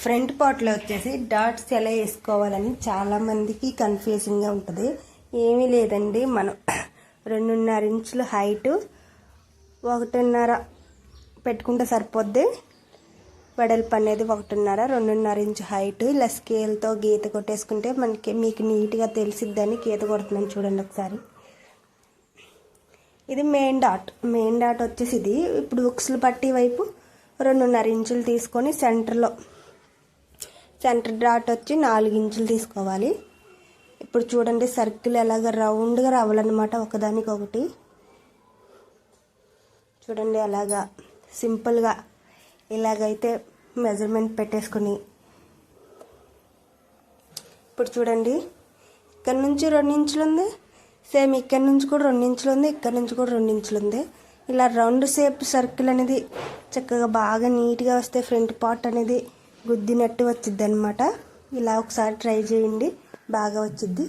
Front పార్ట్లో వచ్చేసి dots ఎలా వేసుకోవాలని చాలామందికి కన్ఫ్యూజింగ్గా ఉంటుంది. ఏమీ లేదండి, మనం 2.5 ఇంచుల హైటు 1.5 పెట్టుకుంటే సరిపోద్ది. వెడల్పు అనేది 1.5, 2.5 ఇంచు హైట్. ఇలా స్కేల్తో గీత కొట్టేసుకుంటే మీకు నీట్గా తెలిసిద్దని గీత కొడుతున్నాను చూడండి ఒకసారి. ఇది మెయిన్ డాట్ వచ్చేసి ఇది. ఇప్పుడు ఉక్సులు పట్టి వైపు 2.5 ఇంచులు తీసుకొని సెంటర్ డాట్ వచ్చి 4 ఇంచులు తీసుకోవాలి. ఇప్పుడు చూడండి సర్కిల్ ఎలాగ రౌండ్గా రావాలన్నమాట, ఒకదానికొకటి. చూడండి అలాగా సింపుల్గా ఇలాగైతే మెజర్మెంట్ పెట్టేసుకొని, ఇప్పుడు చూడండి ఇక్కడ నుంచి 2 ఇంచులు ఉంది, సేమ్ ఇక్కడ నుంచి కూడా 2 ఇంచులు ఉంది, ఇక్కడ నుంచి కూడా 2 ఇంచులు ఉంది. ఇలా రౌండ్ షేప్ సర్కిల్ అనేది చక్కగా బాగా నీట్గా వస్తే ఫ్రంట్ పార్ట్ అనేది గుద్దినట్టు వచ్చిద్ది అనమాట. ఇలా ఒకసారి ట్రై చేయండి, బాగా వచ్చిద్ది.